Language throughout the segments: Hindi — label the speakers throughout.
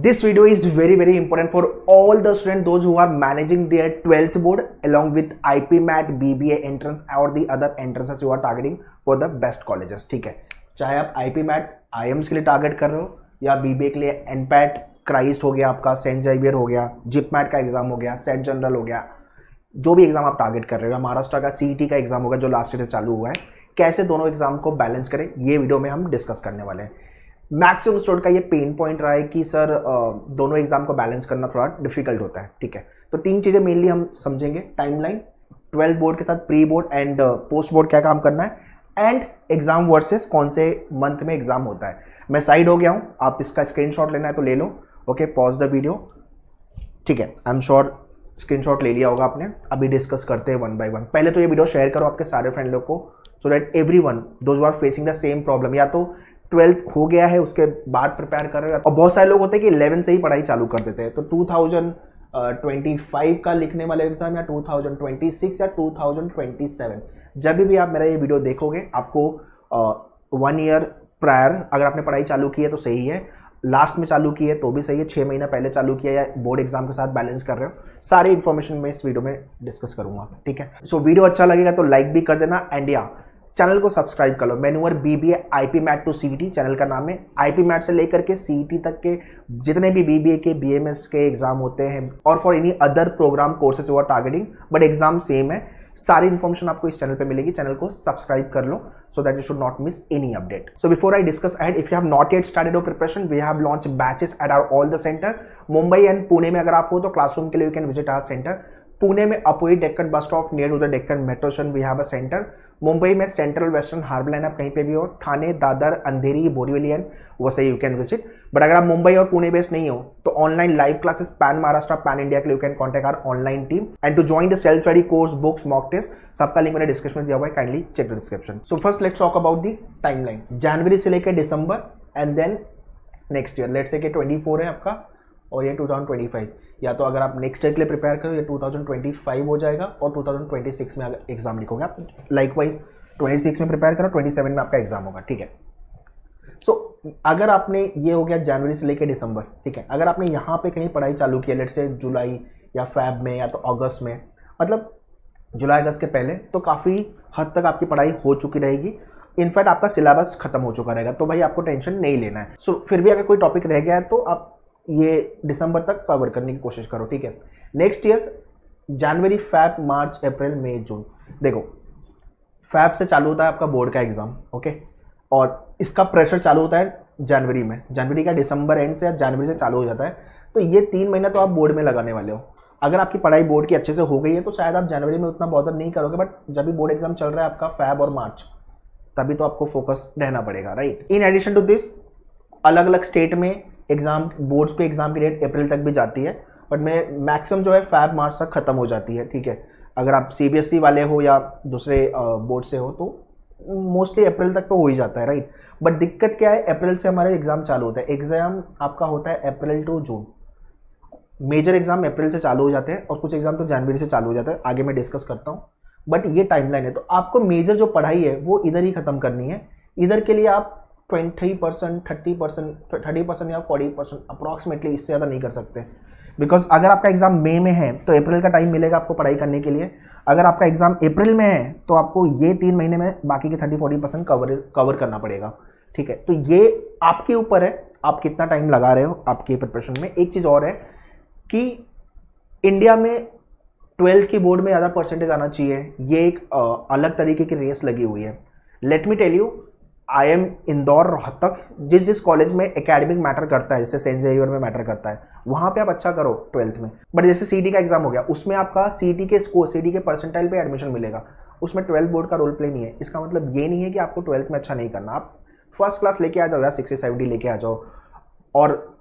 Speaker 1: This video is very important for all the students, those who are managing their 12th board along with IP MAT, BBA entrance or the other entrances you are targeting for the best colleges. ठीक है, चाहे आप IP MAT IIMs के लिए टारगेट कर रहे हो या BBA के लिए NPAT, क्राइस्ट हो गया आपका, सेंट जेवियर हो गया, जिपमैट का एग्जाम हो गया, सेट जनरल हो गया, जो भी एग्जाम आप टारगेट कर रहे हो, महाराष्ट्र का CET का एग्जाम होगा जो लास्ट ईयर से चालू हुआ है, कैसे दोनों एग्जाम को बैलेंस करें ये वीडियो में हम डिस्कस करने वाले हैं। मैक्सिमम स्टूडेंट का ये पेन पॉइंट रहा है कि सर दोनों एग्जाम को बैलेंस करना थोड़ा डिफिकल्ट होता है। ठीक है, तो तीन चीज़ें मेनली हम समझेंगे, टाइमलाइन, 12 बोर्ड के साथ pre board and post board क्या काम करना है, एंड एग्जाम वर्सेस कौन से मंथ में एग्जाम होता है। मैं साइड हो गया हूँ, आप इसका स्क्रीनशॉट लेना है तो ले लो। Okay, pause the video. ठीक है, आई एम श्योर स्क्रीनशॉट ले लिया होगा आपने। अभी डिस्कस करते हैं वन बाय वन। पहले तो ये वीडियो शेयर करो आपके सारे फ्रेंड लोग को, so that everyone those who are facing the same problem, या तो 12th हो गया है उसके बाद प्रिपेयर कर रहे हो, और बहुत सारे लोग होते हैं कि 11 से ही पढ़ाई चालू कर देते हैं। तो 2025 का लिखने वाले एग्जाम या 2026 या 2027, जब भी आप मेरा ये वीडियो देखोगे आपको 1 ईयर प्रायर अगर आपने पढ़ाई चालू की है तो सही है, लास्ट में चालू की है तो भी सही है, 6 महीना पहले चालू किया या बोर्ड एग्जाम के साथ बैलेंस कर रहे हो, सारी इन्फॉर्मेशन मैं इस वीडियो में डिस्कस करूंगा। ठीक है, सो वीडियो अच्छा लगेगा तो लाइक भी कर देना, एंड या चैनल को सब्सक्राइब कर लो। मैनुअर BBA IP MAT to CET channel का नाम है। IP MAT से लेकर के CET तक के जितने भी BBA के BMS के एग्जाम होते हैं और for any other program courses you are targeting but exam same है, सारी इन्फॉर्मेशन आपको इस चैनल पे मिलेगी। चैनल को सब्सक्राइब कर लो so that you should not miss any update. So before I discuss it, if you have not yet started your preparation, we have launch batches at our all the centre. Mumbai and Pune में अगर आप हो तो क्लासरूम के लिए you can visit our centre. Pune में opposite Deccan bus stop near to the Deccan metro station we have a centre. Mumbai में सेंट्रल वेस्टर्न हार्बर लाइन, आप कहीं पे भी हो, Thane, Dadar, Andheri, Borivali and Vasai you can visit. But अगर आप मुंबई और पुणे बेस्ड नहीं हो तो online live classes pan Maharashtra, pan India के लिए you can contact our online team and to join the self study course, books, mock test, सबका लिंक मैंने डिस्क्रिप्शन में दिया हुआ है, kindly check the description. So first let's talk about the timeline, जनवरी से लेकर दिसंबर and then next year. Let's say कि 24 है आपका और ये 2025, या तो अगर आप नेक्स्ट ईयर के लिए प्रिपेयर करो ये 2025 हो जाएगा और 2026 में अगर एग्जाम लिखोगे आप, लाइकवाइज 26 में प्रिपेयर करो, 27 में आपका एग्जाम होगा। ठीक है, सो अगर आपने ये हो गया जनवरी से लेकर दिसंबर। ठीक है, अगर आपने यहाँ पे कहीं पढ़ाई चालू किया लेट्स से जुलाई या फैब में या तो अगस्त में, मतलब जुलाई अगस्त के पहले, तो काफ़ी हद तक आपकी पढ़ाई हो चुकी रहेगी। इनफैक्ट आपका सिलेबस खत्म हो चुका रहेगा, तो भाई आपको टेंशन नहीं लेना है। सो फिर भी अगर कोई टॉपिक रह गया है तो आप ये दिसंबर तक कवर करने की कोशिश करो। ठीक है, नेक्स्ट ईयर जनवरी, फैब, मार्च, अप्रैल, मई, जून। देखो फैब से चालू होता है आपका बोर्ड का एग्जाम, ओके, और इसका प्रेशर चालू होता है जनवरी में। जनवरी का दिसंबर एंड से या जनवरी से चालू हो जाता है, तो ये 3 महीना तो आप बोर्ड में लगाने वाले हो। अगर आपकी पढ़ाई बोर्ड की अच्छे से हो गई है तो शायद आप जनवरी में उतना बॉदर नहीं करोगे, बट जब भी बोर्ड एग्जाम चल रहा है आपका फैब और मार्च, तभी तो आपको फोकस रहना पड़ेगा, right. In addition to this, अलग अलग स्टेट में एग्जाम, बोर्ड्स पे एग्जाम की डेट अप्रैल तक भी जाती है, बट में मैक्सिमम जो है फैब मार्च तक खत्म हो जाती है। ठीक है, अगर आप CBSE वाले हो या दूसरे बोर्ड से हो तो मोस्टली अप्रैल तक तो हो ही जाता है, राइट। बट दिक्कत क्या है, अप्रैल से हमारे एग्जाम चालू होता है। एग्जाम आपका होता है अप्रैल टू जून, मेजर एग्जाम अप्रैल से चालू हो जाते हैं और कुछ एग्जाम तो जनवरी से चालू हो जाता है, आगे मैं डिस्कस करता हूँ। बट ये टाइमलाइन है, तो आपको मेजर जो पढ़ाई है वो इधर ही खत्म करनी है। इधर के लिए आप 20%, 30% या 40% अप्रॉक्सीमेटली, इससे ज़्यादा नहीं कर सकते। बिकॉज अगर आपका एग्जाम मई में है तो अप्रैल का टाइम मिलेगा आपको पढ़ाई करने के लिए। अगर आपका एग्जाम अप्रैल में है तो आपको ये 3 महीने में बाकी के 30-40% कवर करना पड़ेगा। ठीक है, तो ये आपके ऊपर है, आप कितना टाइम लगा रहे हो आपकी प्रिपरेशन में। एक चीज़ और है कि इंडिया में 12th की बोर्ड में ज़्यादा परसेंटेज आना चाहिए, ये एक अलग तरीके की रेस लगी हुई है। Let me tell you, IIM Indore, Rohtak, जिस कॉलेज में एकेडमिक मैटर करता है, जैसे सेंट जेवियर में मैटर करता है, वहाँ पे आप अच्छा करो 12th में। बट जैसे CET का एग्जाम हो गया, उसमें आपका CET के स्कोर, CET के परसेंटाइल पे एडमिशन मिलेगा, उसमें 12th बोर्ड का रोल प्ले नहीं है। इसका मतलब ये नहीं है कि आपको 12th में अच्छा नहीं करना, आप फर्स्ट क्लास लेके आ जाओ या 60-70 लेके आ जाओ, और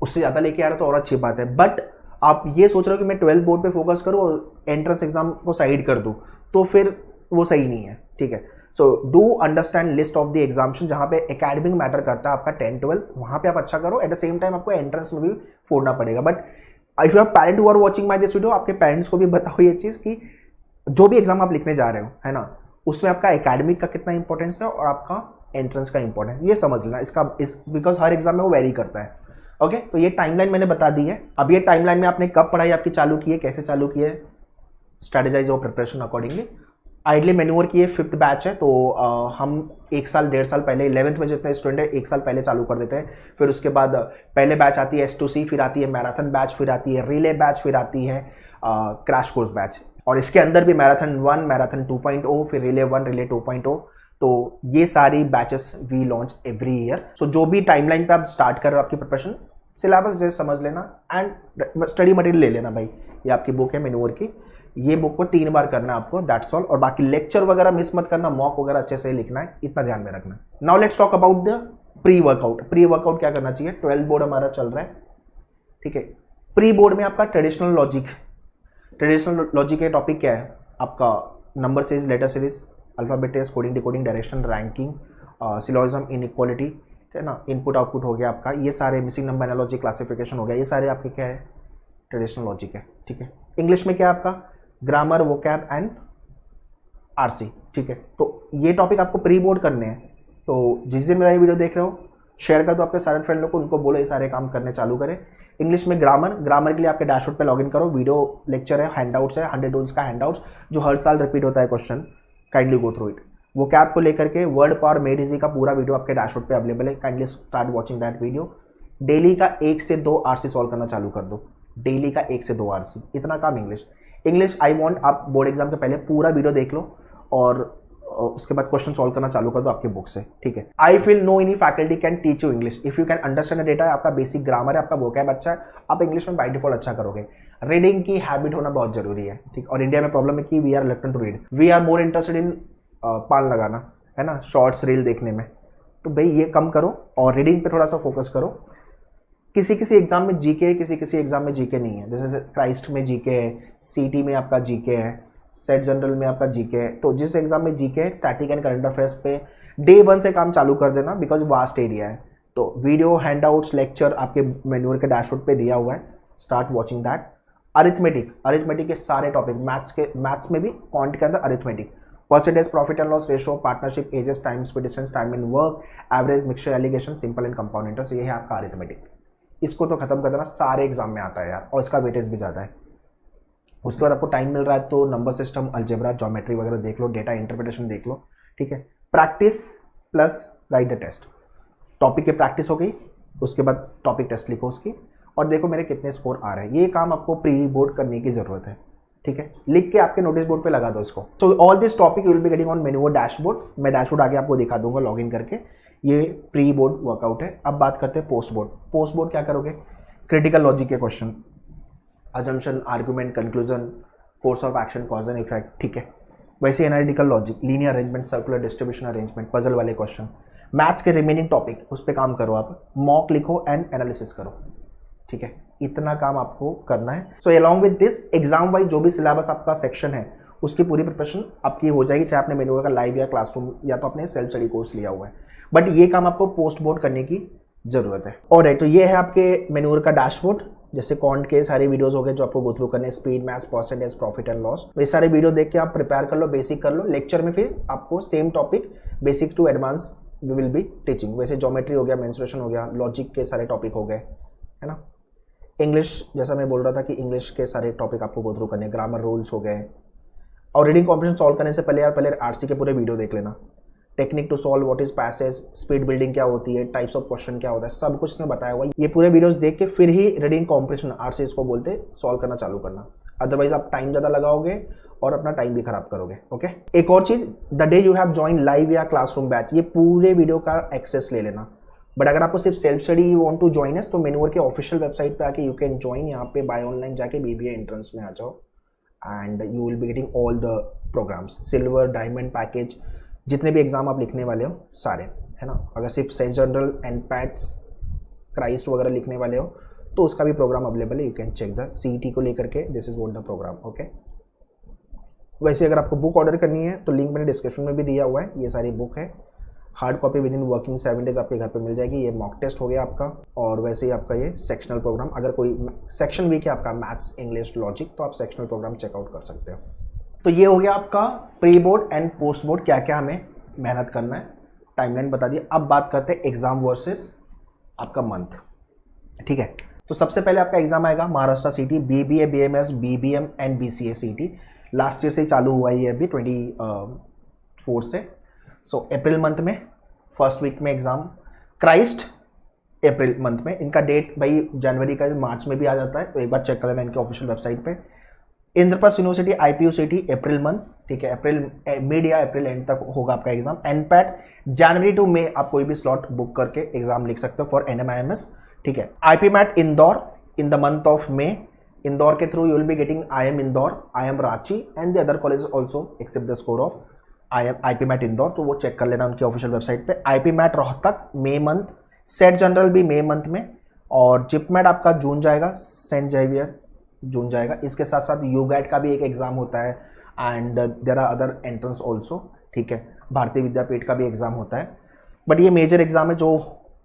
Speaker 1: उससे ज़्यादा लेके आ रहे हो तो और अच्छी बात है। बट आप ये सोच रहे हो कि मैं 12th बोर्ड पे फोकस करूँ और एंट्रेंस एग्जाम को साइड कर दूँ, तो फिर वो सही नहीं है। ठीक है, so do understand list of the examination जहाँ पे एकेडमिक मैटर करता है आपका 10-12, वहाँ पे आप अच्छा करो। एट द सेम टाइम आपको एंट्रेंस में भी फोड़ना पड़ेगा। But if you are parent who are watching my this video, आपके पेरेंट्स को भी बताओ ये चीज़ कि जो भी एग्जाम आप लिखने जा रहे हो, है ना, उसमें आपका एकेडमिक का कितना इंपॉर्टेंस है और आपका एंट्रेंस का इंपॉर्टेंस ये समझ लेना। इसका बिकॉज हर एग्जाम में वो वेरी करता है। ओके, तो ये टाइमलाइन मैंने बता दी है। अब ये टाइमलाइन में आपने कब पढ़ाई आपकी चालू की है, कैसे चालू की है, स्ट्रेटेजाइज और प्रिपरेशन अकॉर्डिंगली। आइडली मैन्योर की ये 5th बैच है, तो हम 1 साल 1.5 साल पहले 11th में जितने स्टूडेंट है 1 साल पहले चालू कर देते हैं। फिर उसके बाद पहले बैच आती है S2C, फिर आती है मैराथन बैच, फिर आती है रिले बैच, फिर आती है क्रैश कोर्स बैच, और इसके अंदर भी मैराथन 1, मैराथन 2.0, फिर रिले 1, रिले 2.0। तो ये सारी batches we launch every year. So जो भी टाइमलाइन पे आप स्टार्ट कर रहे हो आपकी प्रिपरेशन, सिलेबस जैसे समझ लेना एंड स्टडी मटेरियल ले लेना भाई। ये आपकी बुक है मैन्योर की, ये बुक को 3 बार करना है आपको, दैट्स ऑल। और बाकी लेक्चर वगैरह मिस मत करना, मॉक वगैरह अच्छे से लिखना है, इतना ध्यान में रखना है। Now let's talk about the pre workout. Pre workout क्या करना चाहिए, 12th बोर्ड हमारा चल रहा है, ठीक है। प्री बोर्ड में आपका ट्रेडिशनल लॉजिक, ट्रेडिशनल लॉजिक के टॉपिक क्या है आपका, number series, letter series, alphabets, coding decoding, direction, ranking, syllogism, inequality, है ना, इनपुट आउटपुट हो गया आपका, ये सारे मिसिंग नंबर एनालॉजी, क्लासिफिकेशन हो गया, ये सारे आपके क्या है, ट्रेडिशनल लॉजिक है, ठीक है। इंग्लिश में क्या आपका ग्रामर, वोकैब एंड आरसी, ठीक है। तो ये टॉपिक आपको प्री बोर्ड करने हैं। तो जिस दिन मेरा ये वीडियो देख रहे हो शेयर कर दो आपके सारे फ्रेंड लोग को, उनको बोलो ये सारे काम करने चालू करें। इंग्लिश में ग्रामर, ग्रामर के लिए आपके डैशबोर्ड पे लॉगिन करो, वीडियो लेक्चर है, हैंडआउट्स है, 100 रूल्स का हैंडआउट्स जो हर साल रिपीट होता है question, kindly go through it. वो कैप को लेकर के वर्ड पावर मेड इजी का पूरा वीडियो आपके डैशबोर्ड पे अवेलेबल है, kindly start watching that video. Daily का 1 से 2 आरसी सॉल्व करना चालू कर दो, डेली का 1 से 2 आरसी, इतना काम इंग्लिश आई वांट आप बोर्ड एग्जाम के पहले पूरा वीडियो देख लो और उसके बाद क्वेश्चन सॉल्व करना चालू कर दो आपके बुक से, ठीक है। I feel no any faculty can teach you English if you can understand the data. आपका बेसिक ग्रामर है, आपका वोकैब अच्छा है, आप इंग्लिश में बाय डिफॉल्ट अच्छा करोगे। रीडिंग की हैबिट होना बहुत जरूरी है, ठीक। और इंडिया में प्रॉब्लम है कि we are reluctant to read, we are more interested in पान लगाना, है ना, शॉर्ट्स रील देखने में। तो भाई ये कम करो और रीडिंग पे थोड़ा सा फोकस करो। किसी एग्जाम में जीके है, किसी एग्जाम में जीके नहीं है, जैसे क्राइस्ट में जीके है, सीटी में आपका जीके है, सेट जनरल में आपका जीके है। तो जिस एग्जाम में जीके है, स्टैटिक एंड करंट अफेयर्स पे डे 1 से काम चालू कर देना, बिकॉज वास्ट एरिया है। तो वीडियो, हैंडआउट्स, लेक्चर आपके मैन्योर के डैशबोर्ड पे दिया हुआ है, स्टार्ट वॉचिंग दैट। अरिथमेटिक के सारे टॉपिक, मैथ्स में भी क्वांट के अंदर arithmetic, percentage, profit and loss ratio, partnership, ages, time, speed, distance, time in work, average, mixture, alligation, simple and compound interest, ये है आपका अरिथमेटिक। इसको तो खत्म कर देना, सारे एग्जाम में आता है यार, और इसका वेटेज भी ज़्यादा है। उसके बाद आपको टाइम मिल रहा है तो नंबर सिस्टम, अलजेब्रा, ज्योमेट्री वगैरह देख लो, डेटा इंटरप्रिटेशन देख लो, ठीक है। Practice plus write the test, topic की प्रैक्टिस हो गई, उसके बाद टॉपिक टेस्ट लिखो उसकी, और देखो मेरे कितने स्कोर आ रहे हैं। ये काम आपको प्री बोर्ड करने की जरूरत है, ठीक है। लिख के आपके नोटिस बोर्ड पे लगा दो इसको। So all this topic you will be getting on manure dashboard. मैं डैशबोर्ड आगे आपको दिखा दूंगा लॉगिन करके। ये प्री बोर्ड वर्कआउट है। अब बात करते हैं पोस्ट बोर्ड। पोस्ट बोर्ड क्या करोगे, क्रिटिकल लॉजिक के question, assumption, argument, conclusion, course of action, cause and effect, ठीक है। वैसे analytical logic, linear arrangement, circular distribution arrangement, puzzle वाले क्वेश्चन, मैथ्स के रिमेनिंग टॉपिक उस पर काम करो आप, मॉक लिखो एंड एनालिसिस करो, ठीक है। इतना काम आपको करना है। So along with this exam wise जो भी सिलेबस आपका सेक्शन है उसकी पूरी प्रिपरेशन आपकी हो जाएगी, चाहे आपने मैन्योर का लाइव या क्लासरूम या तो अपने सेल्फ स्टडी कोर्स लिया हुआ है, बट ये काम आपको पोस्ट बोर्ड करने की जरूरत है। और तो ये है आपके मैन्योर का डैशबोर्ड, जैसे कॉन्ट के सारे वीडियोस हो गए जो आपको गो थ्रू करने, speed, maths, percentage, profit and loss, ये सारे वीडियो देख के आप प्रिपेयर कर लो, बेसिक कर लो। लेक्चर में फिर आपको same topic basic to advance we will be teaching. वैसे ज्योमेट्री हो गया, मेंसुरेशन हो गया, लॉजिक के सारे टॉपिक हो गए, है ना। इंग्लिश जैसा मैं बोल रहा था कि इंग्लिश के सारे टॉपिक आपको गो थ्रू करने, ग्रामर रूल्स हो गए। और रीडिंग कॉम्पिटिशन सॉल्व करने से पहले पहले आरसी के पूरे वीडियो देख लेना। Technique to solve, what is passage, speed building क्या होती है, टाइप्स ऑफ क्वेश्चन क्या होता है, सब कुछ इसमें बताया हुआ है। ये पूरे वीडियोस देख के फिर ही रीडिंग कॉम्पिटिशन, आरसी इसको बोलते, सॉल्व करना चालू करना। अदरवाइज आप टाइम ज़्यादा लगाओगे और अपना टाइम भी खराब करोगे, ओके। एक और चीज़, the day you have join live या क्लासरूम बैच, ये पूरे वीडियो का एक्सेस ले लेना। बट अगर आपको सिर्फ self study you want to join us, तो मैन्योर के ऑफिशियल वेबसाइट पे आके यू कैन ज्वाइन। यहाँ पे बाय ऑनलाइन जाके बीबीए एंट्रेंस में आ जाओ and you will be getting all the programs, silver, diamond package, जितने भी एग्जाम आप लिखने वाले हो सारे, है ना। अगर सिर्फ सेट जनरल, एनपैट्स, क्राइस्ट वगैरह लिखने वाले हो तो उसका भी प्रोग्राम अवेलेबल है, you can check the CET को लेकर के, this is what the program, okay. वैसे अगर आपको बुक ऑर्डर करनी है तो लिंक मैंने डिस्क्रिप्शन में भी दिया हुआ है, ये सारी बुक है। Hard copy with in working 7 days आपके घर पे मिल जाएगी। ये मॉक टेस्ट हो गया आपका, और वैसे ही आपका ये सेक्शनल प्रोग्राम, अगर कोई सेक्शन वीक है आपका मैथ्स, इंग्लिश, लॉजिक, तो आप सेक्शनल प्रोग्राम चेकआउट कर सकते हो। तो ये हो गया आपका pre board and post board, क्या क्या हमें मेहनत करना है, टाइमलाइन बता दी। अब बात करते हैं एग्जाम वर्सेस आपका मंथ। ठीक है। तो सबसे पहले आपका एग्जाम आएगा महाराष्ट्र सीटी BBA BMS BBM and BCA सीटी। लास्ट ईयर से ही चालू हुआ है ये अभी 24 से। सो अप्रैल मंथ में फर्स्ट वीक में एग्जाम, क्राइस्ट अप्रैल मंथ में, इनका डेट भाई जनवरी का मार्च में भी आ जाता है, तो एक बार चेक कर लेना इनके ऑफिशियल वेबसाइट पे। Indraprastha university IPUCT April month, ठीक है, अप्रैल मिड या अप्रैल एंड तक होगा आपका एग्जाम। एनपैट जनवरी टू मई आप कोई भी स्लॉट बुक करके एग्जाम लिख सकते हो फॉर NMIMS, ठीक है। IPMAT Indore in the month of May, Indore के through you will be getting IIM Indore, IIM Ranchi and the other college also accept the score of IPMAT Indore, तो वो चेक कर लेना उनकी ऑफिशियल वेबसाइट पे। IPMAT Rohtak May month, SET general भी मे मंथ में, और जिपमैट आपका जून जाएगा, सेंट जेवियर जून जाएगा। इसके साथ साथ यूगैट का भी एक एग्जाम होता है and there are other entrance also, ठीक है। भारतीय विद्यापीठ का भी एग्जाम होता है, बट ये मेजर एग्जाम है जो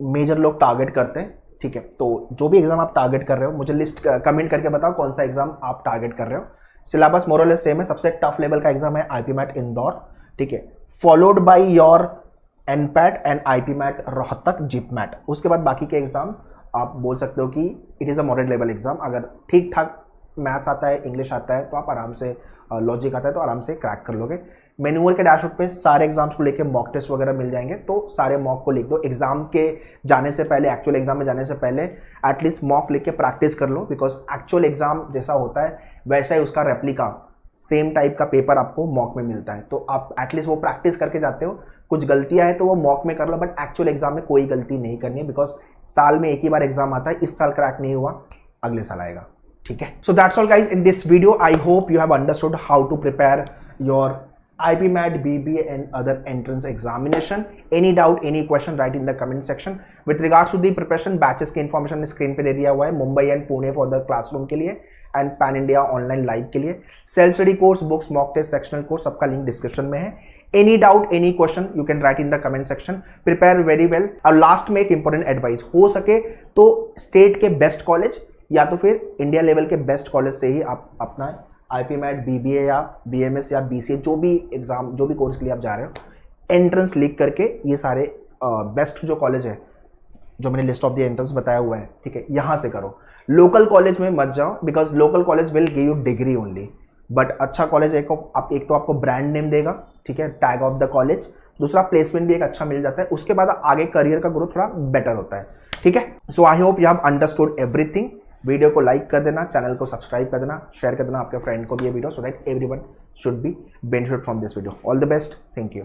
Speaker 1: मेजर लोग टारगेट करते हैं, ठीक है। तो जो भी एग्जाम आप टारगेट कर रहे हो मुझे लिस्ट कमेंट करके बताओ कौन सा एग्जाम आप टारगेट कर रहे हो। सिलेबस मोरलेस सेम है, सबसे टफ लेवल का एग्जाम है IPMAT इंदौर, ठीक है, followed by your NPAT and IPMAT Rohtak JIPMAT. उसके बाद बाकी के एग्जाम आप बोल सकते हो कि it is a moderate level exam. अगर ठीक ठाक मैथ्स आता है, इंग्लिश आता है, तो आप आराम से, लॉजिक आता है तो आराम से क्रैक कर लोगे। मैनुअल के डैशबोर्ड पे सारे एग्जाम्स को लेके मॉक टेस्ट वगैरह मिल जाएंगे, तो सारे मॉक को लिख दो। एग्जाम के जाने से पहले, एक्चुअल एग्जाम में जाने से पहले एटलीस्ट मॉक लिख के प्रैक्टिस कर लो, बिकॉज एक्चुअल एग्जाम जैसा होता है वैसा ही उसका रेप्लिका सेम टाइप का पेपर आपको मॉक में मिलता है, तो आप एटलीस्ट वो प्रैक्टिस करके जाते हो। कुछ गलतियां हैं तो वो मॉक में कर लो, बट एक्चुअल एग्जाम में कोई गलती नहीं करनी है, बिकॉज साल में एक ही बार एग्जाम आता है। इस साल क्रैक नहीं हुआ, अगले साल आएगा, ठीक है। So that's all guys in this video. I hope you have understood how to prepare your IPMAT, BBA and other entrance examination. Any doubt, any question, write in the comment section. With regards to the preparation, batches की information स्क्रीन पे दे दिया हुआ है, Mumbai and Pune for the classroom के लिए and pan India online live के लिए। Self study course, books, mock test, sectional course, सबका लिंक डिस्क्रिप्शन में है। Any doubt, any question you can write in the comment section. Prepare very well. और लास्ट में एक इंपॉर्टेंट एडवाइस, हो सके तो स्टेट के बेस्ट कॉलेज या तो फिर इंडिया लेवल के बेस्ट कॉलेज से ही आप अपना IPMAT, BBA या BMS या BCA जो भी एग्जाम, जो भी कोर्स के लिए आप जा रहे हो, एंट्रेंस लिख करके ये सारे बेस्ट जो कॉलेज है, जो मैंने लिस्ट ऑफ द एंट्रेंस बताया हुआ है, ठीक है, यहाँ से करो। लोकल कॉलेज में मत जाओ, because local college will give you degree only, but अच्छा कॉलेज एक तो आपको ब्रांड नेम देगा, ठीक है, टैग ऑफ द कॉलेज, दूसरा प्लेसमेंट भी एक अच्छा मिल जाता है, उसके बाद आगे करियर का ग्रोथ थोड़ा बेटर होता है, ठीक है। So I hope you have understood everything. Video को लाइक कर देना, चैनल को सब्सक्राइब कर देना, शेयर कर देना आपके फ्रेंड को भी ये video, so that everyone should be benefit from this video. All the best, thank you.